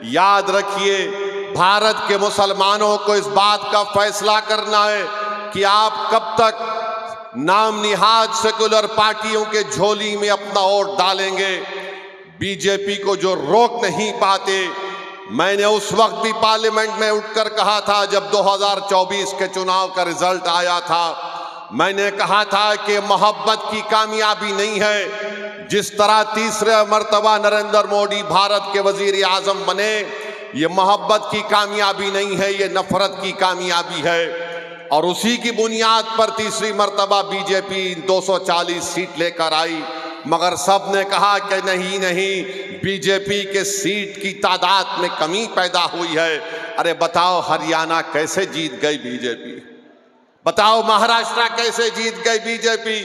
याद रखिए, भारत के मुसलमानों को इस बात का फैसला करना है कि आप कब तक नाम निहाद सेकुलर पार्टियों के झोली में अपना वोट डालेंगे। बीजेपी को जो रोक नहीं पाते, मैंने उस वक्त भी पार्लियामेंट में उठकर कहा था जब 2024 के चुनाव का रिजल्ट आया था, मैंने कहा था कि मोहब्बत की कामयाबी नहीं है। जिस तरह तीसरे मर्तबा नरेंद्र मोदी भारत के वजीर आजम बने, ये मोहब्बत की कामयाबी नहीं है, ये नफरत की कामयाबी है। और उसी की बुनियाद पर तीसरी मर्तबा बीजेपी 240 सीट लेकर आई। मगर सब ने कहा कि नहीं नहीं, बीजेपी के सीट की तादाद में कमी पैदा हुई है। अरे बताओ, हरियाणा कैसे जीत गई बीजेपी? बताओ, महाराष्ट्र कैसे जीत गई बीजेपी?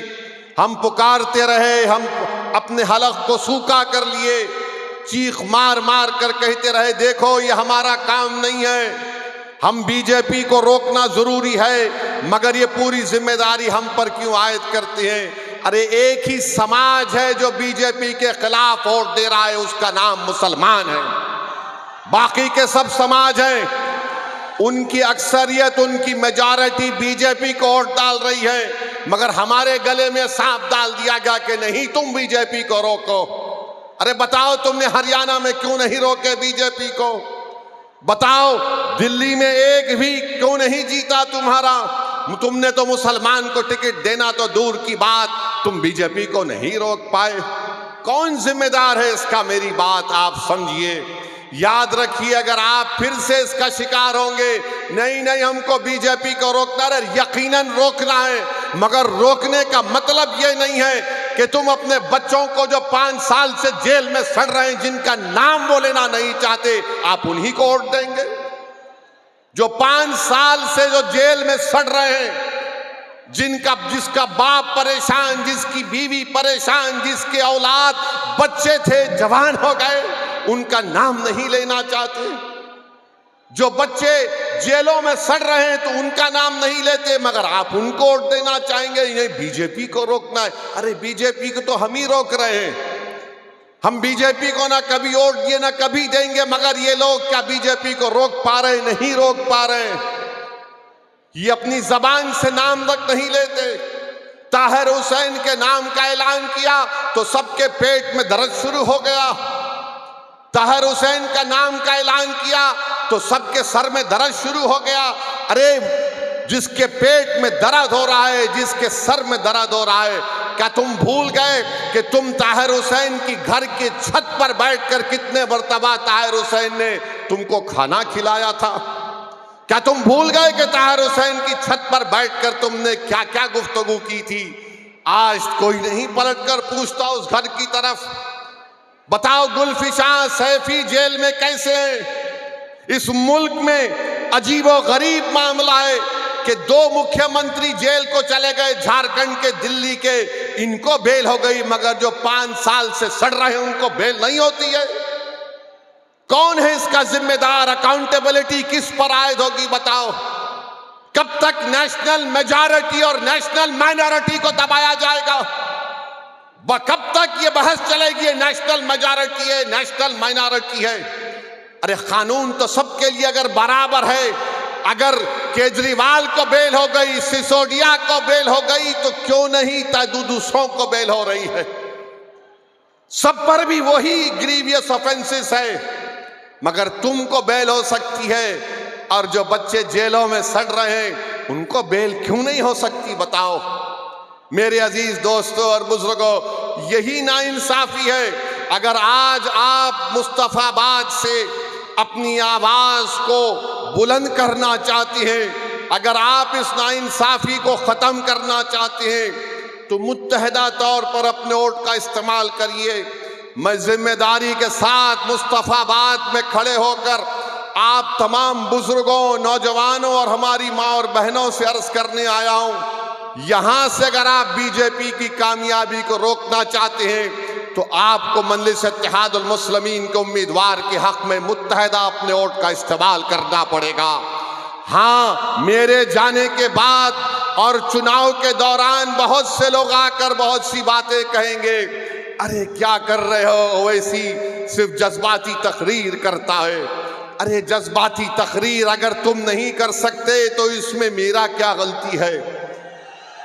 हम पुकारते रहे, हम अपने हलक को सूखा कर लिए, चीख मार मार कर कहते रहे देखो ये हमारा काम नहीं है, हम बीजेपी को रोकना जरूरी है, मगर ये पूरी जिम्मेदारी हम पर क्यों आयद करते हैं? अरे एक ही समाज है जो बीजेपी के खिलाफ वोट दे रहा है, उसका नाम मुसलमान है। बाकी के सब समाज हैं, उनकी अक्सरियत, उनकी मेजॉरिटी बीजेपी को वोट डाल रही है, मगर हमारे गले में सांप डाल दिया गया कि नहीं, तुम बीजेपी को रोको। अरे बताओ, तुमने हरियाणा में क्यों नहीं रोके बीजेपी को? बताओ, दिल्ली में एक भी क्यों नहीं जीता तुम्हारा? तुमने तो मुसलमान को टिकट देना तो दूर की बात, तुम बीजेपी को नहीं रोक पाए। कौन जिम्मेदार है इसका? मेरी बात आप समझिए। याद रखिए, अगर आप फिर से इसका शिकार होंगे, नहीं नहीं हमको बीजेपी को रोकना है, यकीनन रोकना है, मगर रोकने का मतलब ये नहीं है कि तुम अपने बच्चों को जो 5 साल से जेल में सड़ रहे हैं, जिनका नाम वो लेना नहीं चाहते, आप उन्हीं को वोट देंगे। जो 5 साल से जो जेल में सड़ रहे हैं, जिसका बाप परेशान, जिसकी बीवी परेशान, जिसके औलाद बच्चे थे जवान हो गए, उनका नाम नहीं लेना चाहते। जो बच्चे जेलों में सड़ रहे हैं तो उनका नाम नहीं लेते, मगर आप उनको वोट देना चाहेंगे। ये बीजेपी को रोकना है। अरे बीजेपी को तो हम ही रोक रहे हैं। हम बीजेपी को ना कभी वोट दिए ना कभी देंगे, मगर ये लोग क्या बीजेपी को रोक पा रहे? नहीं रोक पा रहे। ये अपनी जबान से नाम तक नहीं लेते। ताहिर हुसैन के नाम का ऐलान किया तो सबके पेट में दर्द शुरू हो गया। ताहिर हुसैन का नाम का ऐलान किया तो सबके सर में दर्द शुरू हो गया। अरे जिसके पेट में दर्द हो रहा है, जिसके सर में दर्द हो रहा है, क्या तुम भूल गए कि तुम ताहिर हुसैन की घर के छत पर बैठकर कितने मर्तबा ताहिर हुसैन ने तुमको खाना खिलाया था? क्या तुम भूल गए कि ताहिर हुसैन की छत पर बैठकर तुमने क्या क्या गुफ्तगू की थी? आज कोई नहीं पलटकर पूछता उस घर की तरफ। बताओ, गुलफिशां सैफी जेल में कैसे हैं? इस मुल्क में अजीबो गरीब मामला है कि 2 मुख्यमंत्री जेल को चले गए, झारखंड के, दिल्ली के, इनको बेल हो गई, मगर जो 5 साल से सड़ रहे हैं उनको बेल नहीं होती है। कौन है इसका जिम्मेदार? अकाउंटेबिलिटी किस पर आयद होगी? बताओ, कब तक नेशनल मेजॉरिटी और नेशनल माइनॉरिटी को दबाया जाएगा? कब तक ये बहस चलेगी? नेशनल मेजॉरिटी है, नेशनल माइनॉरिटी है। अरे कानून तो सबके लिए अगर बराबर है, अगर केजरीवाल को बेल हो गई, सिसोदिया को बेल हो गई, तो क्यों नहीं दूसरों को बेल हो रही है? सब पर भी वही ग्रीवियस ऑफेंसेस है, मगर तुमको बेल हो सकती है, और जो बच्चे जेलों में सड़ रहे हैं उनको बेल क्यों नहीं हो सकती? बताओ मेरे अजीज दोस्तों और बुजुर्गों, यही नाइंसाफी है। अगर आज आप मुस्तफाबाद से अपनी आवाज को बुलंद करना चाहते हैं, अगर आप इस नाइंसाफी को खत्म करना चाहते हैं, तो मुत्तहदा तौर पर अपने वोट का इस्तेमाल करिए। मैं जिम्मेदारी के साथ मुस्तफाबाद में खड़े होकर आप तमाम बुजुर्गों, नौजवानों और हमारी माँ और बहनों से अर्ज करने आया हूँ, यहां से अगर आप बीजेपी की कामयाबी को रोकना चाहते हैं तो आपको मजलिस इत्तेहादुल मुस्लिमीन के उम्मीदवार के हक में मुत्तहदा अपने वोट का इस्तेमाल करना पड़ेगा। हाँ, मेरे जाने के बाद और चुनाव के दौरान बहुत से लोग आकर बहुत सी बातें कहेंगे। अरे क्या कर रहे हो, ओवैसी सिर्फ जज्बाती तकरीर करता है। अरे जज्बाती तकरीर अगर तुम नहीं कर सकते तो इसमें मेरा क्या गलती है,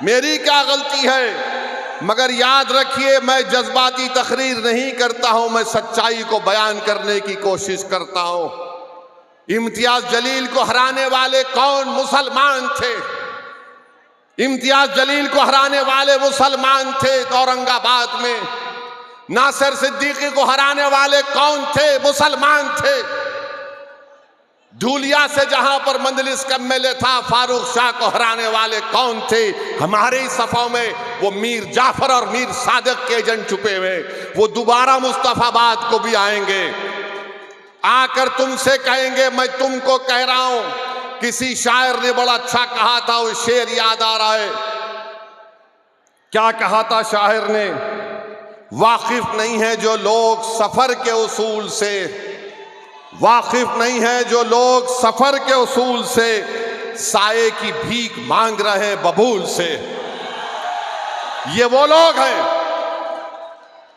मेरी क्या गलती है। मगर याद रखिए, मैं जज्बाती तकरीर नहीं करता हूं, मैं सच्चाई को बयान करने की कोशिश करता हूं। इम्तियाज जलील को हराने वाले कौन मुसलमान थे? इम्तियाज जलील को हराने वाले मुसलमान थे औरंगाबाद में। नासिर सिद्दीकी को हराने वाले कौन थे? मुसलमान थे। धूलिया से जहां पर मंजलिस का एमएलए था, फारूक शाह को हराने वाले कौन थे? हमारे ही सफों में वो मीर जाफर और मीर सादिक के एजेंट छुपे हुए, वो दोबारा मुस्तफाबाद को भी आएंगे, आकर तुमसे कहेंगे मैं तुमको कह रहा हूं। किसी शायर ने बड़ा अच्छा कहा था, वो शेर याद आ रहा है। क्या कहा था शायर ने? वाकिफ नहीं है जो लोग सफर के उसूल से, वाकिफ नहीं है जो लोग सफर के उसूल से, साये की भीख मांग रहे बबूल से। ये वो लोग हैं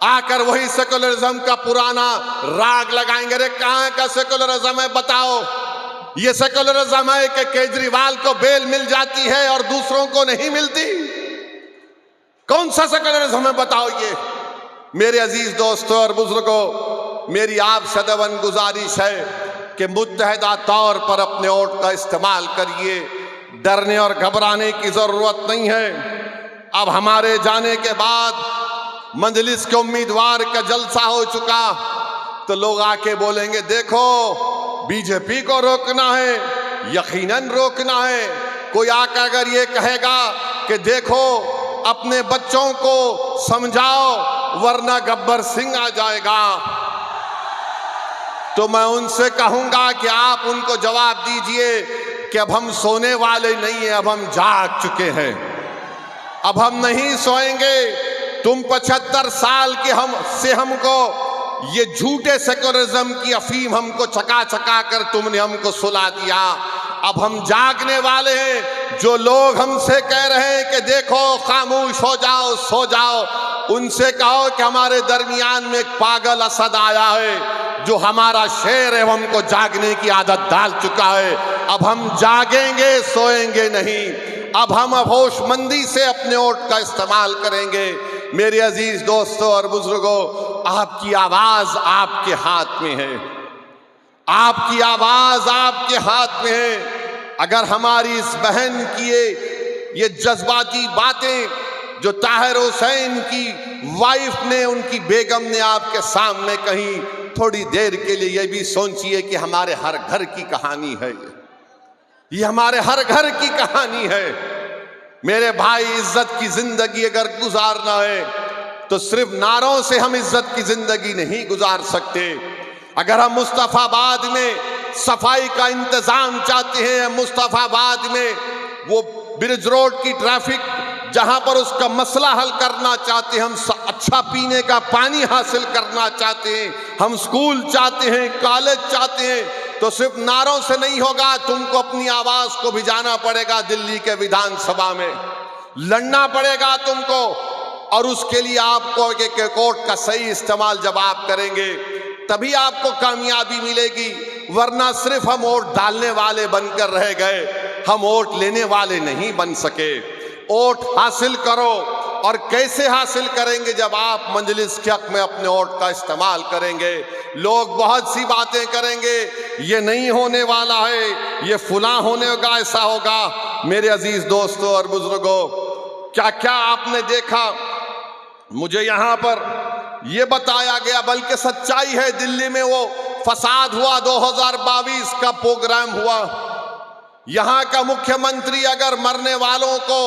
आकर वही सेकुलरिज्म का पुराना राग लगाएंगे। अरे कहां का सेकुलरिज्म है बताओ? ये सेकुलरिज्म है कि केजरीवाल को बेल मिल जाती है और दूसरों को नहीं मिलती? कौन सा सेकुलरिज्म है बताओ ये? मेरे अजीज दोस्तों और बुजुर्गों, मेरी आप सदैवन गुजारिश है कि मुत्तहदा तौर पर अपने वोट का इस्तेमाल करिए। डरने और घबराने की जरूरत नहीं है। अब हमारे जाने के बाद मंजलिस के उम्मीदवार का जलसा हो चुका, तो लोग आके बोलेंगे देखो बीजेपी को रोकना है, यकीनन रोकना है। कोई आकर अगर ये कहेगा कि देखो अपने बच्चों को समझाओ वरना गब्बर सिंह आ जाएगा, तो मैं उनसे कहूंगा कि आप उनको जवाब दीजिए कि अब हम सोने वाले नहीं हैं, अब हम जाग चुके हैं, अब हम नहीं सोएंगे। तुम 75 साल के हमको ये झूठे सेकुलरिज्म की अफीम हमको चका चका कर तुमने हमको सुला दिया। अब हम जागने वाले हैं। जो लोग हमसे कह रहे हैं कि देखो खामोश हो जाओ, सो जाओ, उनसे कहो कि हमारे दरमियान में एक पागल असद आया है जो हमारा शेर है, वो हमको जागने की आदत डाल चुका है। अब हम जागेंगे, सोएंगे नहीं। अब हम होशमंदी से अपने वोट का इस्तेमाल करेंगे। मेरे अजीज दोस्तों और बुजुर्गों, आपकी आवाज आपके हाथ में है, आपकी आवाज आपके हाथ में है। अगर हमारी इस बहन की ये जज्बाती बातें जो ताहिर हुसैन की वाइफ ने, उनकी बेगम ने आपके सामने कही, थोड़ी देर के लिए ये भी सोचिए कि हमारे हर घर की कहानी है, ये हमारे हर घर की कहानी है। मेरे भाई, इज्जत की जिंदगी अगर गुजारना है तो सिर्फ नारों से हम इज्जत की जिंदगी नहीं गुजार सकते। अगर हम मुस्तफाबाद में सफाई का इंतजाम चाहते हैं, मुस्तफाबाद में वो ब्रिज रोड की ट्रैफिक जहां पर उसका मसला हल करना चाहते हैं, हम अच्छा पीने का पानी हासिल करना चाहते हैं, हम स्कूल चाहते हैं, कॉलेज चाहते हैं, तो सिर्फ नारों से नहीं होगा। तुमको अपनी आवाज को भी जाना पड़ेगा, दिल्ली के विधानसभा में लड़ना पड़ेगा तुमको, और उसके लिए आपको एक वोट का सही इस्तेमाल जब आप करेंगे तभी आपको कामयाबी मिलेगी। वरना सिर्फ हम वोट डालने वाले बनकर रह गए, हम वोट लेने वाले नहीं बन सके। वोट हासिल करो, और कैसे हासिल करेंगे? जब आप मंजलिस के हक में अपने वोट का इस्तेमाल करेंगे। लोग बहुत सी बातें करेंगे, ये नहीं होने वाला है, ये फुला होने का ऐसा होगा। मेरे अजीज दोस्तों और बुजुर्गों, क्या क्या आपने देखा? मुझे यहाँ पर यह बताया गया, बल्कि सच्चाई है, दिल्ली में वो फसाद हुआ, 2022 का प्रोग्राम हुआ। यहाँ का मुख्यमंत्री अगर मरने वालों को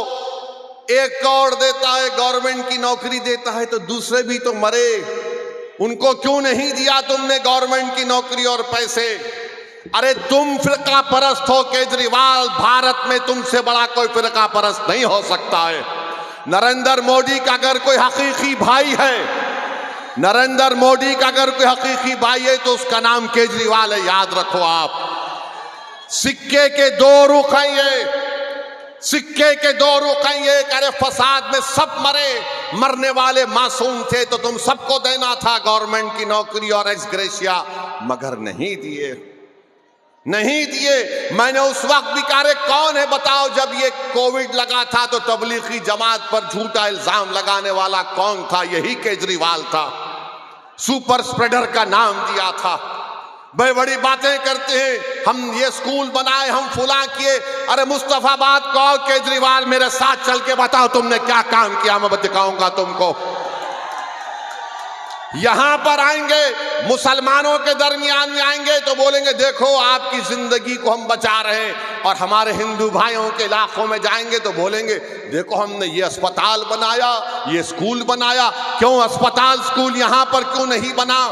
1 करोड़ देता है, गवर्नमेंट की नौकरी देता है, तो दूसरे भी तो मरे, उनको क्यों नहीं दिया तुमने गवर्नमेंट की नौकरी और पैसे? अरे तुम फिरका परस्त हो केजरीवाल, भारत में तुमसे बड़ा कोई फिरका परस्त नहीं हो सकता है। नरेंद्र मोदी का अगर कोई हकीकी भाई है, नरेंद्र मोदी का अगर कोई हकीकी भाई है तो उसका नाम केजरीवाल है, याद रखो आप। सिक्के के 2 रुख हैं ये, सिक्के के दो रुख हैं ये, अरे फसाद में सब मरे, मरने वाले मासूम थे तो तुम सबको देना था गवर्नमेंट की नौकरी और एक्स ग्रेशिया, मगर नहीं दिए, नहीं दिए। मैंने उस वक्त भी कहा रे कौन है बताओ, जब ये कोविड लगा था तो तबलीगी जमात पर झूठा इल्जाम लगाने वाला कौन था? यही केजरीवाल था, सुपर स्प्रेडर का नाम दिया था। बड़ी बड़ी बातें करते हैं, हम ये स्कूल बनाए, हम फुला किए। अरे मुस्तफाबाद को केजरीवाल मेरे साथ चल के बताओ तुमने क्या काम किया, मैं दिखाऊंगा तुमको। यहां पर आएंगे मुसलमानों के दरमियान में आएंगे तो बोलेंगे देखो आपकी जिंदगी को हम बचा रहे हैं, और हमारे हिंदू भाइयों के इलाकों में जाएंगे तो बोलेंगे देखो हमने ये अस्पताल बनाया, ये स्कूल बनाया। क्यों अस्पताल स्कूल यहां पर क्यों नहीं बना?